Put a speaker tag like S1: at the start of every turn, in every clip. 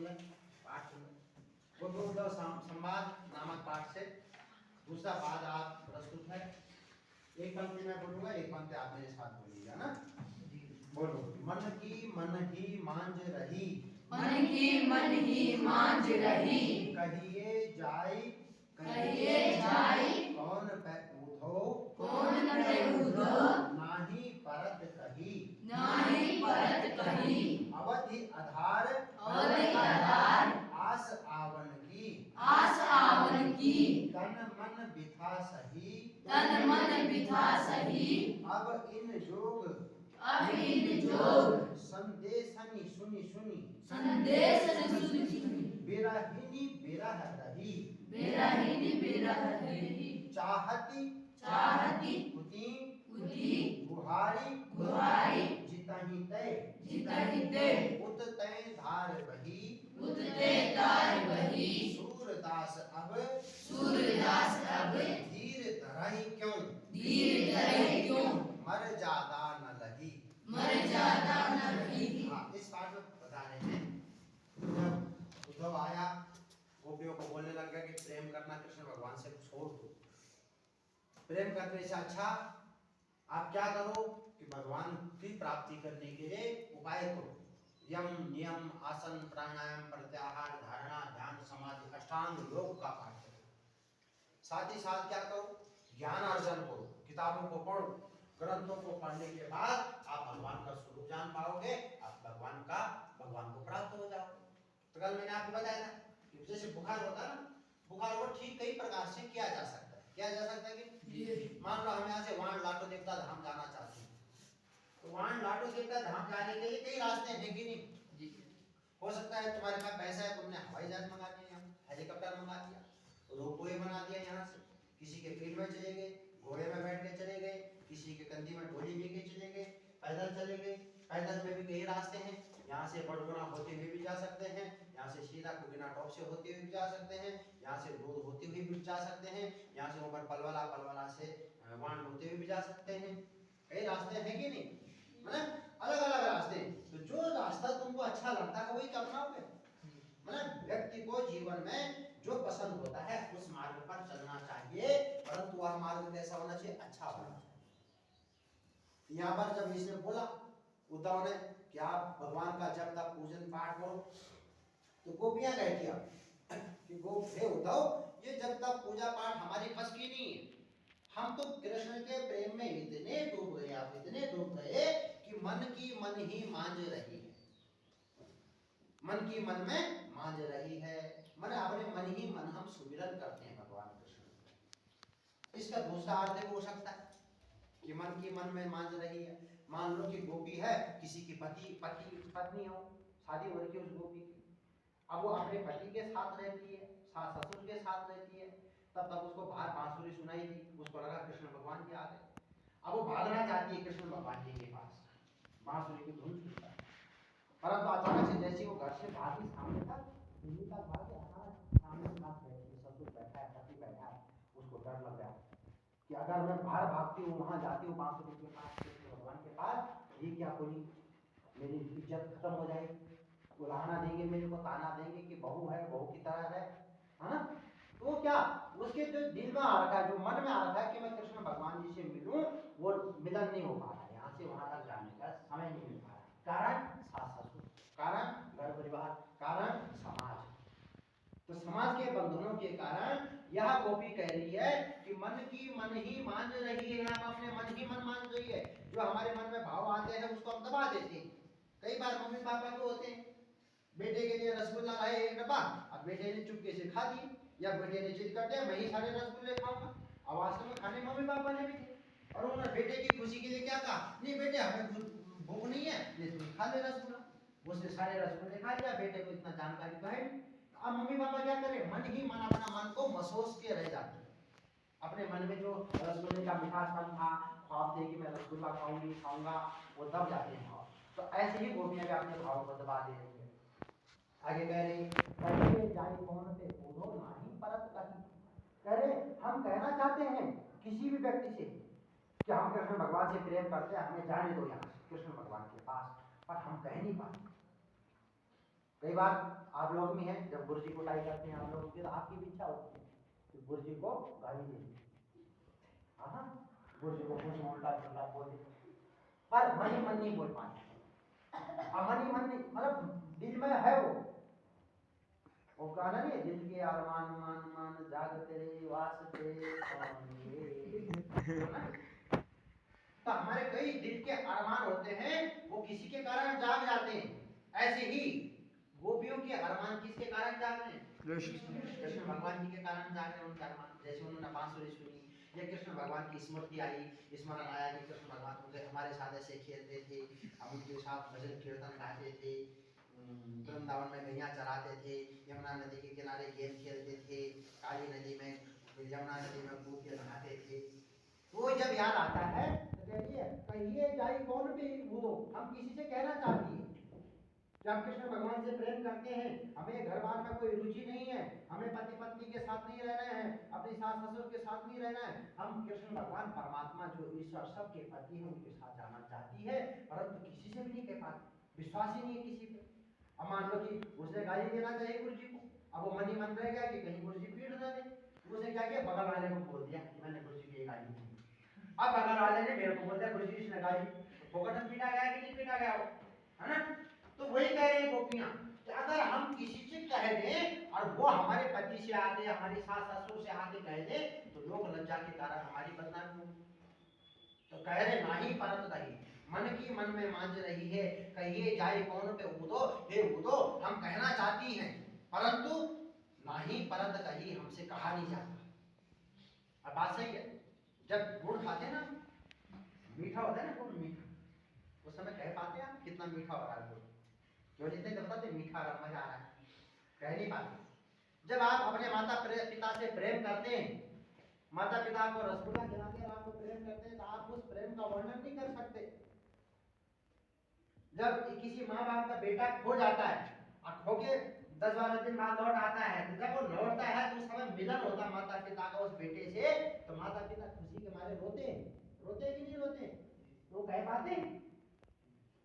S1: सुन पाठ सुन गोपी उद्धव संवाद नामक पाठ से दूसरा पाद आप प्रस्तुत है। एक पंक्ति मैं बोलूंगा, एक पंक्ति आप मेरे साथ बोलिएगा ना। बोलो। मन की मन ही मांझ रही,
S2: मन की मन ही मांझ रही,
S1: कहिए जाई कौन पे उठो,
S2: कौन पे उठो,
S1: नाही परत कही,
S2: नाही परत कही,
S1: अवधि आधार आस आवन की,
S2: आस आवन की,
S1: तन मन बिथा सही,
S2: तन मन बिथा सही,
S1: अब इन जोग संदेशनि सुनी सुनी,
S2: संदेश सुनी सुनी,
S1: बिरहिनी बिरह रही,
S2: बिरहिनी बिरह रही,
S1: चाहती उती गुहारी जितहि तय उत तय धार बही, सूरदास अब धीर धरहि क्यों, मर जादा न लही। हाँ, इस पाठ में बता रहे हैं जब उद्धव आया गोपियों को बोलने लग गया कि प्रेम करना कृष्ण भगवान से छोड़ दो, प्रेम करने से अच्छा आप क्या करो कि भगवान की प्राप्ति करने के लिए उपाय करो। यम नियम आसन प्राणायाम प्रत्याहार धारणा ध्यान समाधि अष्टांग योग का पाठ करो। साथ ही साथ क्या करो, ज्ञान अर्जन करो, किताबों को पढ़ो। ग्रंथों को पढ़ने के बाद आप भगवान का स्वरूप जान पाओगे, आप भगवान को प्राप्त हो जाओगे। तो कल मैंने आपको बताया था कि जैसे बुखार होता है ना, बुखार को ठीक कई प्रकार से किया जा सकता है। किया जा सकता है कि मान लो हम यहाँ से वाण लाटो देवता धाम जाना चाहते हैं, तो वाण लाटो देवता धाम जाने के लिए कई रास्ते हैं कि नहीं। हो सकता है तुम्हारे पास पैसा है, तुमने हवाई जहाज मंगा दिया, हेलीकॉप्टर मंगा दिया, रोपवे बना दिया, यहाँ से किसी के पेड़ में चले गए, घोड़े में बैठ के चले गए, किसी के कंधी में ढोली लेके चले गए, पैदल चले गए। पैदल में भी कई रास्ते हैं, यहाँ से बड़गुना होते हुए भी जा सकते हैं, यहाँ से सीधा कुगिना टॉप से होते हुए भी जा सकते हैं, यहाँ से दूध होते हुए भी जा सकते हैं, यहाँ से ऊपर पलवला से वाण होते हुए भी जा सकते हैं। कई रास्ते हैं कि नहीं, मतलब अलग अलग रास्ते। तो जो रास्ता तुमको अच्छा लगता है वही अपनाओगे। मतलब व्यक्ति को जीवन में जो पसंद होता है उस मार्ग पर चलना चाहिए, परंतु वह मार्ग कैसा होना चाहिए, अच्छा होना चाहिए। यहाँ पर जब इसने बोला उद्धव ने कि आप भगवान का जब तक पूजन पाठ करो, तो गोपियां कह दिया कि हे उद्धव, ये जब तक पूजा पाठ हमारी बस की नहीं है, हम तो कृष्ण के प्रेम में इतने डूब गए, आप इतने डूब गए कि मन की मन ही मांझ रही है, मन की मन में मांझ रही है। मन अपने मन ही मन हम सुमिरन करते हैं भगवान कृष्ण। इसका दूसरा अर्थ हो सकता है कि मन की मन में मांझ रही है। मान लो कि गोपी है, किसी की पत्नी हो, शादी हो रही है उस गोपी की, अब वो अपने पति के साथ रहती है, सास ससुर के साथ रहती है, तब उसको बाहर बांसुरी सुनाई दी, उसको लगा कृष्ण भगवान जी आ गए। अब वो भागना चाहती है कृष्ण भगवान जी के पास, बांसुरी की धुन सुनता है, परंतु अचानक से जैसे वो घर से भागी सामने तक भागे, अचानक सामने ससुर बैठा है, पति बैठा है, उसको डर लग रहा है कि अगर मैं बाहर भागती हूँ, वहां जाती हूँ बांसुरी के पास, कृष्ण भगवान के पास, ये क्या कोई मेरी इज्जत खत्म हो जाएगी, उलाहना देंगे मेरे को, ताना देंगे कि बहू है, बहू की तरह है ना। तो क्या उसके जो दिल में आ रखा है, जो मन में आ रखा है कि मैं कृष्ण भगवान जी से मिलूं, वो मिलन नहीं हो पा रहा है, यहाँ से वहां तक जाने का समय नहीं मिल पा रहा। कारण सास ससुर, कारण घर परिवार, कारण समाज। तो समाज के बंधनों के कारण यह गोपी कह रही है कि मन की मन ही मान रही है, हम अपने मन ही मन मान रही है। जो हमारे मन में भाव आते हैं उसको हम दबा देते हैं। कई बार मम्मी पापा तो होते हैं, बेटे के लिए रसगुल्ला लाए एक डब्बा, अब बेटे ने चुपके से खा दी, या बेटे ने जिद कर दिया मैं ही सारे रसगुल्ले खाऊंगा। अब वास्तव में खाने मम्मी पापा ने भी थे, और उन्होंने बेटे की खुशी के लिए क्या कहा, नहीं बेटे हमें भूख नहीं है, तुम खा ले रसगुल्ला। उसने सारे रसगुल्ले खा लिया, बेटे को इतना जानकारी तो है। अब मम्मी पापा क्या करें, मन ही मन अपना मन को महसूस के रह जाते हैं। अपने मन में जो रसगुल्ले का मिठासपन था, ख्वाब थे कि मैं रसगुल्ला खाऊंगा, वो दब जाते हैं। तो ऐसे ही गोपियां भी अपने भाव को दबा दे रही है। आगे कह रही जाई कौन पे उधो नाही परत कही, कह रहे हम कहना चाहते हैं किसी भी व्यक्ति से कि हम कृष्ण भगवान से प्रेम करते हैं, हमें जाने दो यहाँ कृष्ण भगवान के पास, पर हम कह नहीं पाते। कई बार आप लोग में है, जब गुरु जी को टाई करते हैं आप लोग की, तो आपकी भी इच्छा होती है कि गुरु जी को गाली दे, हाँ गुरु जी को कुछ उल्टा पुल्टा बोले, पर मन ही मन नहीं बोल पाते। मन ही मन नहीं, मतलब दिल में है वो गाना नहीं है, दिल के अरमान मान मान जागते वास्ते तो हमारे कई दिल के अरमान होते हैं, वो किसी के कारण जाग जाते हैं। ऐसे ही गोपियों के अरमान किसके कारण जाग रहे हैं? कृष्ण भगवान जी के कारण जाग रहे हैं उनके अरमान। जैसे उन्होंने बांसुरी सुनी या कृष्ण भगवान की स्मृति आई, स्मरण आया कि कृष्ण भगवान उनके हमारे साथ ऐसे खेलते थे, हम उनके साथ भजन कीर्तन गाते थे, वृंदावन में गैया चराते थे, यमुना नदी के किनारे गेम खेलते थे, काली नदी में यमुना नदी में गोपियां नहाते थे। वो जब याद आता है तो कहिए जाई कौन पे कूदो, हम किसी से कहना चाहती है जब कृष्ण भगवान से प्रेम करते हैं, हमें घर बार में कोई रुचि नहीं है, हमें पति पत्नी के साथ नहीं रहना है, अपनी सास ससुर के साथ नहीं रहना है, हम कृष्ण भगवान परमात्मा जो ईश्वर सबके पति है उनके साथ जाना चाहती है, परंतु किसी से भी नहीं कह पाती, विश्वास ही नहीं है किसी पे। अब मान लो कि उसने गाली देना चाहिए गुरु जी को, अब वो मन ही मन रह गया कि कहीं गुरु जी पीट ना दे, उसने क्या किया, बगल वाले को बोल दिया कि मैंने गुरु जी की गाली दी। अब बगल वाले ने मेरे को बोल दिया गुरु जी इसने गाली, फोकट पीटा गया कि नहीं पीटा गया, है ना? तो वही कह रही है गोपियां कि अगर हम किसी से कह दें और वो हमारे पति से आते, हमारी सास ससुर से आते कह दे, तो लोग लज्जा के कारण हमारी बदनामी होगी। तो कह रहे नाही परत दही, मन की मन में मांझ रही है, कहिए जाए कौन पे उदो, हे उदो, हम कहना चाहती हैं परंतु नाही परत कही, हमसे कहा नहीं जाता। अब बात सही है, जब गुड़ खाते ना, मीठा होता है ना गुड़, मीठा, उस समय कह पाते हैं आप कितना मीठा हो रहा है गुड़, जो जितने बताते मीठा मजा आ रहा है, कह नहीं पाते। जब आप अपने माता पिता से प्रेम करते हैं, माता पिता को रसगुल्ला खिलाते हैं, आपको प्रेम करते हैं, तो आप उस प्रेम का वर्णन नहीं कर सकते। जब किसी माँ बाप का बेटा खो जाता है और खो के 10-12 दिन बाद लौट आता है, तो जब वो लौटता है तो उस समय मिलन होता माता पिता का उस बेटे से, तो माता पिता खुशी के मारे रोते हैं, रोते कि नहीं रोते? तो कह पाते,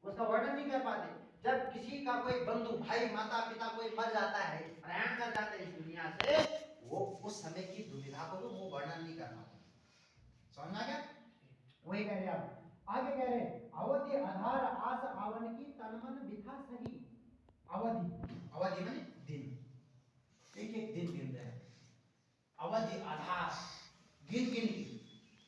S1: उसका वर्णन नहीं कर पाते। जब किसी का कोई बंधु भाई माता पिता कोई मर जाता है, प्रयाण कर जाता है इस दुनिया से, वो उस समय की दुविधा को तो वो वर्णन नहीं कर पाते। समझ आ गया? वही कह रहे आप आगे कह रहे अवधि आधार आस आवन की तनमन बिथा सही। अवधि, अवधि माने दिन, एक एक दिन गिन रहे हैं। अवधि आधार गिन गिन की,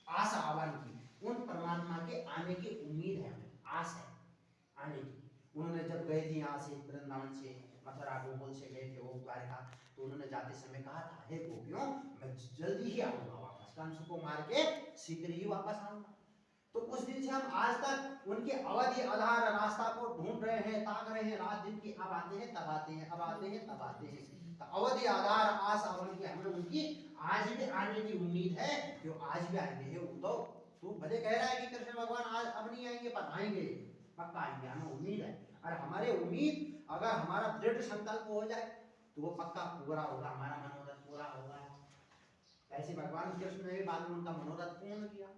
S1: आस आवन की, उन परमात्मा के आने की उम्मीद है, हमें आस है आने की। उन्होंने जब गए थे यहाँ से वृंदावन से मथुरा गोकुल से गए थे वो द्वारका, तो उन्होंने जाते समय कहा था हे गोपियों मैं जल्दी ही आऊंगा वापस, कंस को मार के शीघ्र ही वापस आऊंगा। तो उस दिन से हम आज तक उनके अवधि आधार रास्ता को ढूंढ रहे हैं, ताक रहे हैं, रात दिन की अब आते हैं तब आते हैं, अब आते हैं तब आते हैं। तो अवधि आधार आस आवन की हमें उनकी आज भी आने की उम्मीद है, जो आज भी आएंगे। उद्धव तू भले कह रहा है कि कृष्ण भगवान आज अब नहीं आएंगे, पर आएंगे, पक्का आएंगे, हमें उम्मीद है। और हमारे उम्मीद अगर हमारा दृढ़ संकल्प हो जाए तो वो पक्का पूरा होगा, हमारा मनोरथ पूरा होगा। ऐसे भगवान कृष्ण ने भी बाद में उनका मनोरथ पूर्ण किया।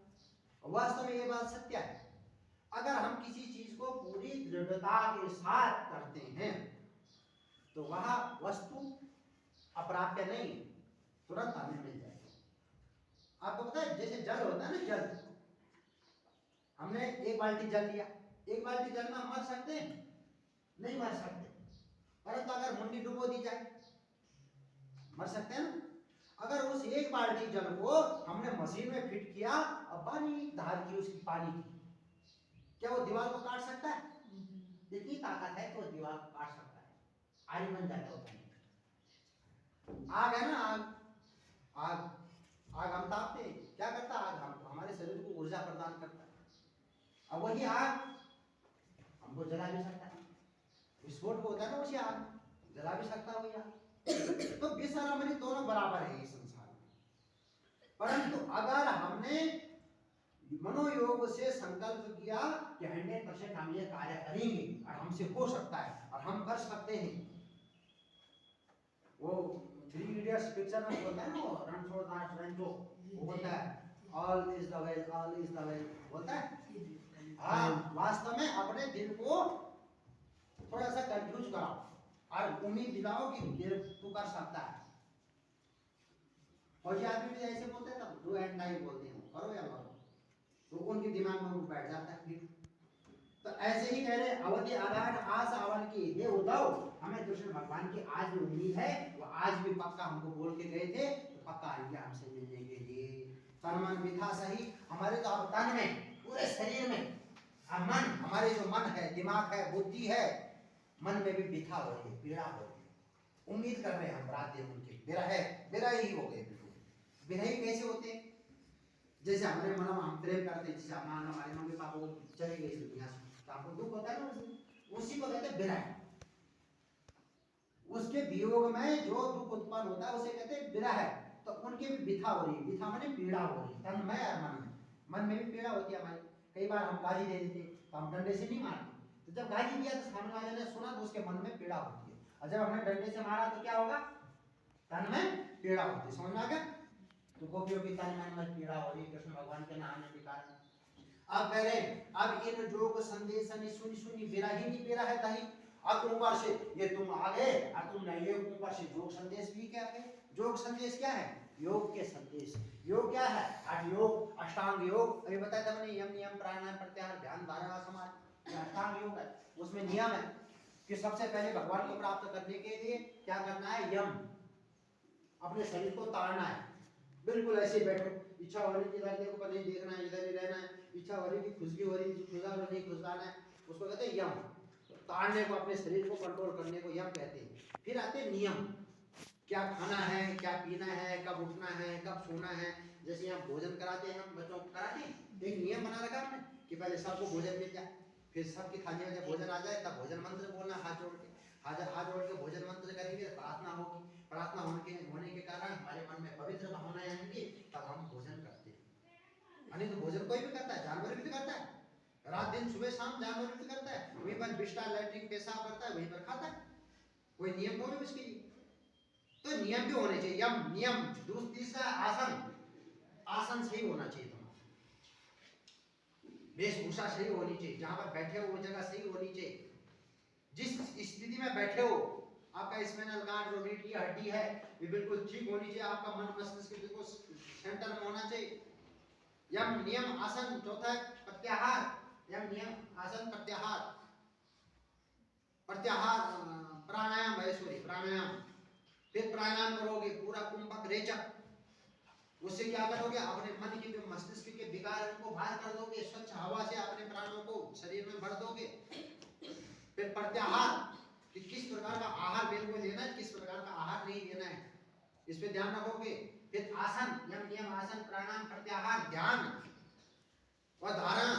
S1: वास्तव में ये बात सत्य है, अगर हम किसी चीज को पूरी दृढ़ता के साथ करते हैं तो वह वस्तु अप्राप्य नहीं, तुरंत हमें मिल जाएगी। आपको पता है जैसे जल होता है ना, जल, हमने एक बाल्टी जल लिया, एक बाल्टी जल में मर सकते हैं? नहीं मर सकते, परंतु अगर मुंडी डुबो दी जाए मर सकते हैं ना। अगर उस एक बाल्टी जल को हमने मशीन में फिट किया और बारीक धार की उसकी पानी की, क्या वो दीवार को काट सकता है? इतनी ताकत है कि वो दीवार को काट सकता है, आग बन जाता है। आग है ना, आग आग आग हम तापते, क्या करता है आग? हम हमारे शरीर को ऊर्जा प्रदान करता है। अब वही आग हमको जला भी सकता है, विस्फोट को होता है ना उसी आग, जला भी सकता है वही आग। तो विष और अमृत दोनों बराबर है इस संसार में, परंतु अगर हमने मनोयोग से संकल्प किया कि 100% हम ये कार्य करेंगे और हमसे हो सकता है और हम कर सकते हैं, वो 3 इडियट्स पिक्चर में बोलता है ना, वो रणछोड़ दास रणछो, वो बोलता है all is the way, all is the way, बोलता है। हाँ, वास्तव में अपने दिल को थोड़ा सा कंफ्यूज कराओ, और उम्मीद दिलाओ कि तू कर सकता है। फौजी आदमी भी ऐसे बोलते हैं ना, डू एंड डाई बोलते हैं, करो या मरो, तो उनके दिमाग में वो बैठ जाता है। तो ऐसे ही कह रहे अवधि आधार आस आवन की ये उदाओ, हमें कृष्ण भगवान की आज भी उम्मीद है, वो आज भी पक्का हमको बोल के गए थे तो पक्का आएंगे हमसे मिलने के लिए। तन मन भी था सही, हमारे तो अब तन में पूरे शरीर में मन, हमारे जो मन है, दिमाग है, बुद्धि है, मन में भी बिथा हो रही है, पीड़ा हो रही है। उम्मीद कर रहे हैं हम रात दिन उनके, बिरह ही हो गए। बिरह ही कैसे होते? जैसे हमारे मन में हम प्रेम करते हैं, जैसे हमारे मम्मी पापा को चले गए इस दुनिया से, तो आपको दुख होता है ना, उसी को कहते हैं विरह। उसके वियोग में जो दुख उत्पन्न होता है उसे कहते हैं विरह। तो उनकी भी बिथा हो रही है, बिथा माने पीड़ा हो रही है, तन में और मन में भी पीड़ा होती है हमारी। कई बार हम गाली दे देते तो हम डंडे से नहीं मारते, तो जब गाली दिया तो सामने वाले ने सुना तो उसके मन में पीड़ा होती है, और जब हमने डंडे से मारा तो क्या होगा? तन में पीड़ा होती है। समझ में आ गया? तो गोपियों की तन मन में पीड़ा हो रही कृष्ण भगवान के नाम के कारण। अब कह रहे अब इन जोग संदेश सुनी सुनी विरहिनी विरह दही। अब ऊपर से ये तुम आ गए और तुमने ये ऊपर से जोग संदेश भी क्या है? जोग संदेश क्या है? योग के संदेश। योग क्या है? हठ योग, अष्टांग योग, अभी बताया था मैंने, यम नियम प्राणायाम प्रत्याहार ध्यान धारणा समाधि, अष्टांग योग है। उसमें नियम है कि सबसे पहले भगवान को प्राप्त करने के लिए क्या करना है? यम, अपने शरीर को ताड़ना है। बिल्कुल ऐसे बैठो, इच्छा हो रही इधर देखो पर नहीं देखना है, इधर ही रहना है, इच्छा हो रही कि खुशबू हो रही खुशा नहीं खुशलाना है, उसको कहते हैं यम। ताड़ने को, अपने शरीर को कंट्रोल करने को यम कहते हैं। फिर आते हैं नियम, क्या खाना है, क्या पीना है, कब उठना है, कब सोना है। जैसे यहाँ भोजन कराते हैं हम बच्चों को, कराते हैं, एक नियम बना रखा हमने कि पहले सबको भोजन मिल जाए, फिर सबकी थाली में जब भोजन आ जाए तब भोजन मंत्र बोलना, हाथ जोड़ के, हाथ जोड़ के भोजन मंत्र करेंगे, प्रार्थना होगी। प्रार्थना होने के कारण हमारे मन में पवित्र भावनाएं आएंगी, तब हम भोजन करते हैं। नहीं तो भोजन कोई भी करता है, जानवर भी तो करता है, रात दिन सुबह शाम जानवर भी तो करता है, वहीं पर बिस्टा लैट्रिन पेशाब करता है, वहीं पर खाता है। कोई नियम तो नहीं उसके लिए, तो नियम भी होने चाहिए। यम नियम। तीसरा आसन, आसन सही होना चाहिए तुम्हारा, वेशभूषा सही होनी चाहिए, जहां पर बैठे हो वो जगह सही होनी चाहिए, जिस स्थिति में बैठे हो आपका स्पाइनल गार्ड, जो रीढ़ की हड्डी है, ये बिल्कुल ठीक होनी चाहिए, आपका मन मस्तिष्क बिल्कुल सेंटर में होना चाहिए। यम नियम आसन। चौथा है प्रत्याहार। यम नियम आसन प्रत्याहार, प्राणायाम है, सॉरी प्राणायाम। फिर प्राणायाम करोगे पूरा कुंभक रेचक, उससे क्या करोगे? अपने मन के जो मस्तिष्क के विकार उनको बाहर कर दोगे, स्वच्छ हवा से अपने प्राणों को शरीर में भर दोगे। फिर प्रत्याहार, कि किस प्रकार का आहार मेरे को लेना है, किस प्रकार का आहार नहीं लेना है, इस पे ध्यान रखोगे। फिर आसन, यम नियम आसन प्राणायाम प्रत्याहार, ध्यान और धारणा।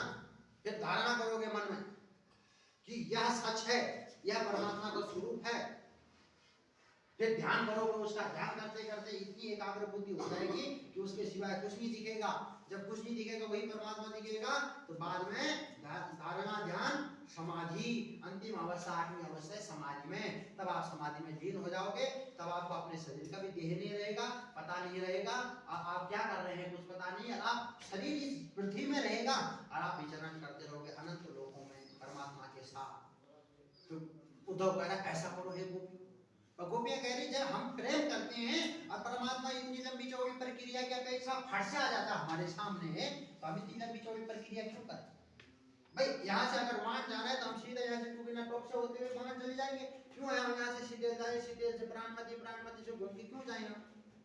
S1: फिर धारणा करोगे मन में कि यह सच है, यह परमात्मा का स्वरूप है। फिर ध्यान करोगे, उसका ध्यान करते करते इतनी एकाग्र बुद्धि हो जाएगी कि उसके सिवाय कुछ नहीं दिखेगा। जब कुछ नहीं दिखेगा वही परमात्मा दिखेगा, तो बाद में धारणा ध्यान समाधि, अंतिम अवस्था, आठवीं अवस्था है समाधि में। तब आप समाधि में लीन हो जाओगे, तब आपको अपने शरीर का भी देह नहीं रहेगा, पता नहीं रहेगा आप क्या कर रहे हैं, कुछ पता नहीं, आप शरीर इस पृथ्वी में रहेगा और आप विचरण करते रहोगे अनंत लोकों में परमात्मा के साथ। तो उद्धव कह रहा ऐसा करो हे गोपी। और गोपियां कह रही जब हम प्रेम करते हैं और परमात्मा इतनी लंबी चौड़ी प्रक्रिया की अपेक्षा फट से आ जाता हमारे सामने, तो हम इतनी लंबी चौड़ी प्रक्रिया क्यों करें? भाई यहाँ से अगर वहां जाना है तो हम सीधे यहाँ से टूबिना टॉप से होते हुए वहां चले जाएंगे, क्यों है हम यहाँ से सीधे जाए, सीधे से प्राणमति से घूम के क्यों जाएंगे?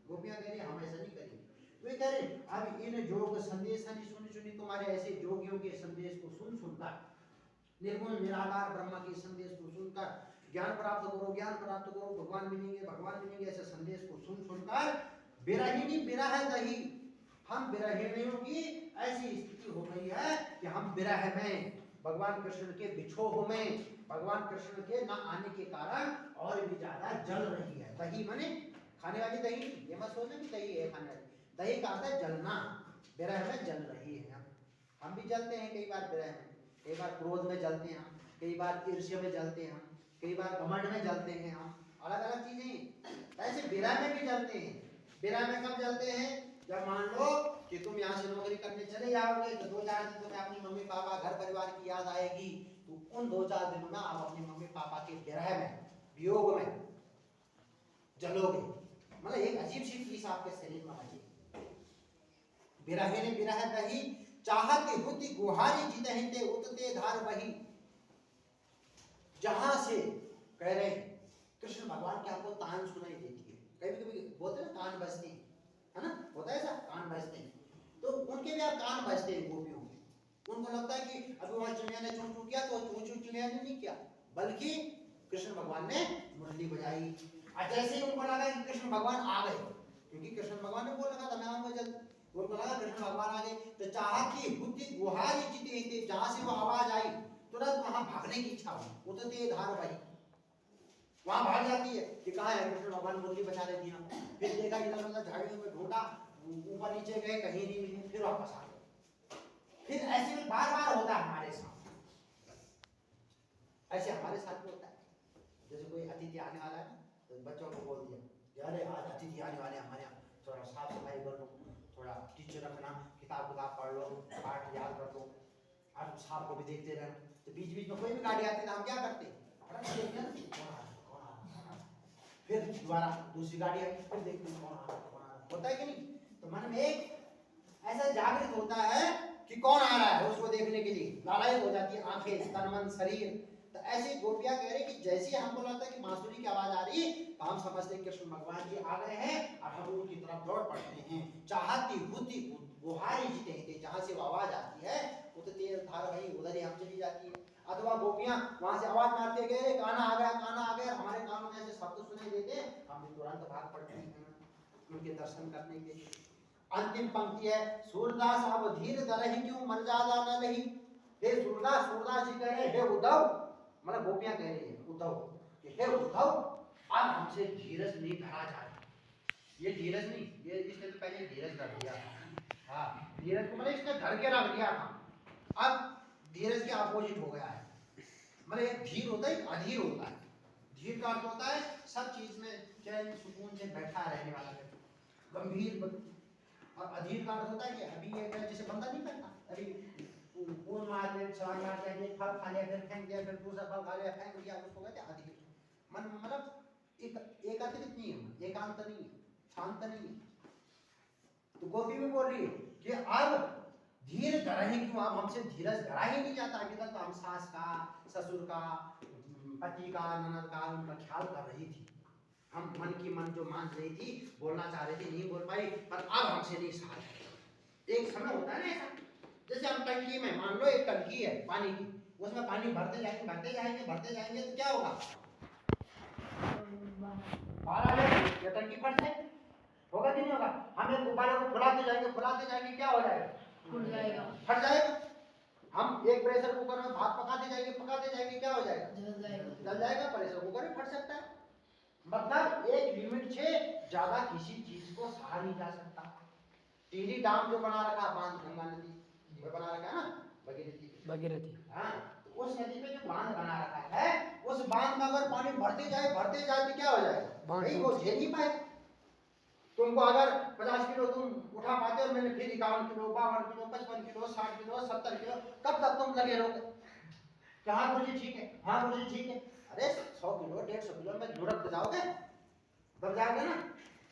S1: गोपियां कह रही हम ऐसा नहीं करेंगे। वे कह रहे अब इन जोग संदेश सुनी सुनी, तुम्हारे ऐसे जोगियों के संदेश को सुन सुनकर, निर्गुण निराकार ब्रह्म के संदेश को सुनकर ज्ञान प्राप्त करो, ज्ञान प्राप्त करो, भगवान मिलेंगे, भगवान मिलेंगे, ऐसे संदेश को सुन सुनकर विरहिनी विरह दही, हम विरहिणियों की ऐसी स्थिति हो गई है कि हम विरह में, भगवान कृष्ण के बिछोह में, भगवान कृष्ण के न आने के कारण और भी ज्यादा जल रही है। दही माने खाने वाली दही, ये मत सोचना कि दही है खाने वाली, दही का अर्थ है जलना। विरह में जल रही है हम भी जलते हैं कई बार विरह में, कई बार क्रोध में जलते हैं हम, कई बार ईर्ष्या में जलते हैं हम, कई बार घमंड में जलते हैं हम, अलग अलग चीजें। ऐसे विरह में भी जलते हैं। विरह में कब जलते हैं? जब मान लो कि तुम यहाँ से नौकरी करने चले जाओगे तो 2-4 दिन तुम्हें अपनी मम्मी पापा घर परिवार की याद आएगी, तो उन 2-4 दिनों में आप अपनी मम्मी पापा के विरह में वियोग में जलोगे, मतलब एक अजीब सी चीज आपके शरीर में आई। बिरहे ने बिरह दही चाहते बुद्धि गुहारी जीते हिंदे उतते धार बही। जहां से कह रहे हैं कृष्ण भगवान की आपको तान सुनाई देती है, कभी कभी बोलते हैं कान बजते है ना, होता है ऐसा कान बजते हैं, तो उनके भी आप कान बजते हैं गोपियों के। उनको लगता है कि अभी वहां चिड़िया ने चूं चूं किया तो चूं चूं चिड़िया ने नहीं किया, बल्कि कृष्ण भगवान ने मुरली बजाई। और जैसे ही उनको लगा कि कृष्ण भगवान आ गए, क्योंकि कृष्ण भगवान ने बोल रखा था मैं आऊंगा जल्द, उनको लगा कृष्ण भगवान आ गए, तो चाहत की बुद्धि गुहारी जीते थे, जहां से वो आवाज आई तुरंत वहां भागने की इच्छा हुई, उतरते धार बही, वहां भाग जाती है कि कहाँ है कृष्ण भगवान, मुरली बजा रहे थे हम। फिर देखा इधर उधर झाड़ियों में ढूंढा, ऊपर नीचे गए कहीं नहीं मिले, फिर वापस आ गए। फिर ऐसे में बार बार होता है हमारे साथ, ऐसे हमारे साथ भी होता है। जैसे कोई अतिथि आने वाला है तो बच्चों को बोल दिया अरे आज अतिथि आने वाले हमारे यहाँ, थोड़ा साफ सफाई कर लो, थोड़ा टीचर रखना, किताब पढ़ लो, पाठ याद कर लो, और साहब को भी देखते रहना। तो बीच बीच में कोई भी गाड़ी आती है तो हम क्या करते हैं, फिर दोबारा दूसरी गाड़ी आई, फिर देखते हैं कौन आ रहा है, होता है कि नहीं। तो मन में एक ऐसा जागृत होता है कि कौन आ रहा है, उसको देखने के लिए लालायित हो जाती है आंखें, तन मन शरीर। तो ऐसी गोपियां कह रही कि जैसे हमको लगता है कि बांसुरी की आवाज आ रही तो हम समझते हैं कृष्ण भगवान जी आ गए हैं और हम उनकी तरफ दौड़ पड़ते हैं। चाहती बुद्धि गुहारी जीते हैं, जहां से वो आवाज आती है उतनी धार वही उधर ही हम चली जाती है। अथवा गोपियां वहां से आवाज मारते गए काना आ गया, काना आ गया, हमारे कानों में ऐसे शब्द सुनाई देते हम भी तुरंत भाग पड़ते हैं उनके दर्शन करने के लिए। अंतिम पंक्ति है सूरदास अब धीर धरहि क्यों मर्यादा न रही। हे सूरदास, सूरदास जी कह रहे हैं हे उद्धव, मतलब गोपियां कह रही है उद्धव कि हे उद्धव अब हमसे धीरज नहीं धरा जाए। ये धीरज नहीं, ये इसने तो पहले धीरज धर दिया था, हाँ धीरज को मतलब इसने धर के रख दिया था, अब धीरज के अपोजिट हो गया है। मतलब एक धीर होता है एक अधीर होता है। धीर का अर्थ होता है सब चीज में चैन सुकून से बैठा रहने वाला व्यक्ति, गंभीर। और अधीर का अर्थ होता है कि अभी ये जैसे बंदा नहीं करता, अभी पून मार ले, छलांग मार दिया, एक फल खा लिया, फिर फेंक दिया, फिर दूसरा फल खा लिया, फेंक दिया, उसको कहते हैं अधीर। मन मतलब एक अतिरिक्त नहीं है, एकांत नहीं है, शांत नहीं है। तो गोपी भी बोल रही है कि अब धीर धरहि क्यों, अब हमसे धीरज धरा ही नहीं जाता। अभी तक तो हम सास का, ससुर का, पति का, ननद का उनका ख्याल कर रही थी, हम मन की मन जो मान रही थी, बोलना चाह रही थी, नहीं बोल पाई, पर अब हमसे नहीं सहा। एक समय होता है ना ऐसा, जैसे हम टंकी में, मान लो एक टंकी है पानी की, उसमें पानी भरते जाएंगे भरते जाएंगे भरते जाएंगे तो क्या होगा, बाहर आ जाएगी या टंकी फट जाएगी, होगा कि नहीं होगा। हम एक गुब्बारे को फुलाते जाएंगे क्या हो जाएगा,
S2: फट जाएगा,
S1: फट जाएगा। हम एक प्रेशर कुकर में भात पकाते जाएंगे क्या हो जाएगा, जल जाएगा। प्रेशर कुकर भी फट सकता है। मतलब एक लिमिट से ज्यादा किसी चीज को सहा नहीं जा सकता। टीली डाम जो बना रखा बांध, गंगा नदी में बना रखा है ना, भगीरथी, हाँ, तो उस नदी पे जो बांध बना रखा है, उस बांध में अगर पानी भरते जाए तो क्या हो जाएगा, भाई वो झेल नहीं पाएगा। तुमको अगर 50 किलो तुम उठा पाते हो, मैंने फिर 51 kilo, 52 kilo, 55 kilo, 60 kilo, 70 kilo, कब तक तुम लगे रहोगे कि हाँ गुरुजी ठीक है, हाँ गुरुजी ठीक है। अरे 100 किलो 150 किलो में लुढ़क जाओगे, दब जाओगे ना।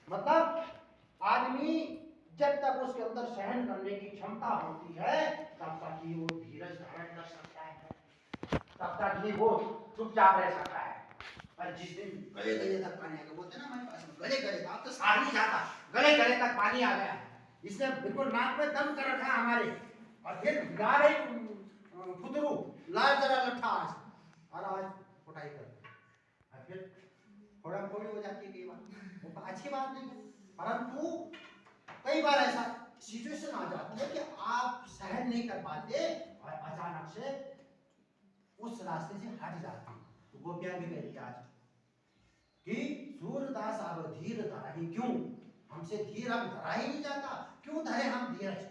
S1: मतलब आदमी जब तक उसके अंदर सहन करने की क्षमता होती है तब तक ही वो धीरज धारण कर सकता है, तब तक ही वो चुपचाप रह सकता है। और जिस दिन गले गले तक पानी आ गया, बोलते ना हमारे पास गले गले, अब तो सार नहीं जाता, गले गले तक पानी आ गया, इसने बिल्कुल नाक में दम कर रखा हमारे, और फिर ला रही फुदरू, लाल जरा लट्ठा आज, और आज उठाई कर, और फिर थोड़ा थोड़ी हो जाती है कई बार, वो अच्छी बात नहीं है। परंतु कई बार ऐसा सिचुएशन आ जाती है कि आप सहन नहीं कर पाते और अचानक से उस रास्ते से हट जाते हैं। तो गोपियां भी कह रही आज कि सूरदास अब धीर धरहि क्यों, हमसे धीर अब धरा ही नहीं जाता, क्यों धरे हम धीरज।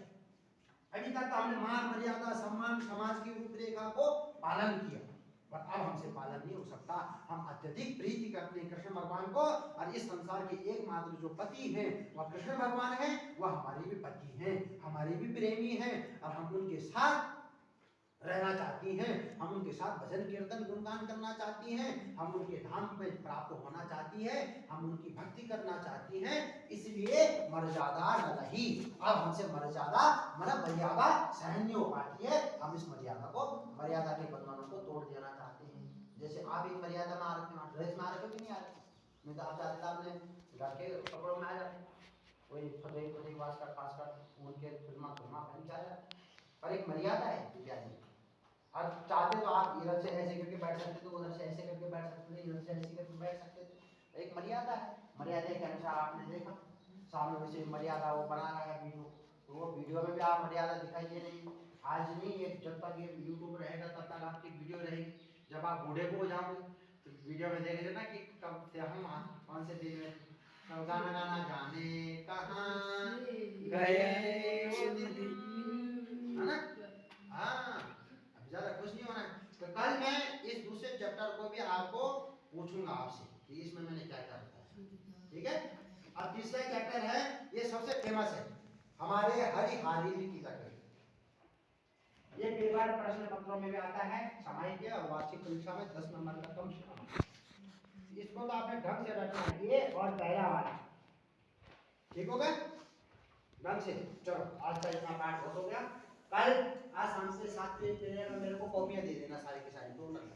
S1: अभी तक तो हमने मान मर्यादा सम्मान समाज की रूपरेखा को पालन किया, पर अब हमसे पालन नहीं हो सकता। हम अत्यधिक प्रीति करते हैं कृष्ण भगवान को, और इस संसार के एकमात्र जो पति हैं वह कृष्ण भगवान हैं, वह हमारे भी पति हैं, हमारे भी प्रेमी हैं, और हम उनके साथ रहना चाहती हैं, हम उनके साथ भजन कीर्तन गुणगान करना चाहती हैं, हम उनके धाम में प्राप्त होना चाहती हैं, हम उनकी भक्ति करना चाहती हैं, इसलिए मर्यादा न रही। अब हमसे मर्यादा मतलब मर्यादा सहन नहीं हो पाती है, हम इस मर्यादा को, मर्यादा के बंधनों को तोड़ देना चाहते हैं। जैसे आप एक मर्यादा में आ रखे हो, ड्रेस में आ रखे हो कि नहीं आ रखे, नहीं तो आप जाते थे आपने घर के कपड़ों में आ जाते, कोई फतेह फतेह वास का खास कर उनके फिल्मा फिल्मा पहन के आ जाते, पर एक मर्यादा है विद्यार्थी। और चाहते तो आप इधर से ऐसे करके बैठ सकते थे, उधर से ऐसे करके बैठ सकते थे, इधर से ऐसे करके बैठ सकते थे, एक मर्यादा है। मर्यादा के अनुसार आपने देखा सामने से मर्यादा वो बना रहा है वीडियो, तो वो वीडियो में भी आप मर्यादा दिखाई दे रही। आज नहीं, ये जब तक ये यूट्यूब रहेगा तब तक आपकी वीडियो रहेगी। जब आप बूढ़े को हो जाओगे तो वीडियो में देखेंगे ना कि कब से हम कौन से दिन में कब गाना गाना जाने कहाँ गए वो दिन, है ना। हाँ, अब ज्यादा खुश नहीं होना है। तो कल मैं इस दूसरे चैप्टर को भी आपको पूछूंगा आपसे कि इसमें मैंने क्या क्या बताया, ठीक है। अब तीसरा चैप्टर है, ये सबसे फेमस है हमारे हरिहारी की लकड़ी। ये कई बार प्रश्न पत्रों में भी आता है, सामायिक और वार्षिक परीक्षा में 10 नंबर का कम से कम। इसको तो आपने ढंग से रखना है, ये और पहला वाला, ठीक होगा ढंग से। चलो आज का इतना पाठ बहुत हो गया। कल आज शाम से 7 बजे मेरे को कॉपियां दे देना सारी की सारी, 2 लड़के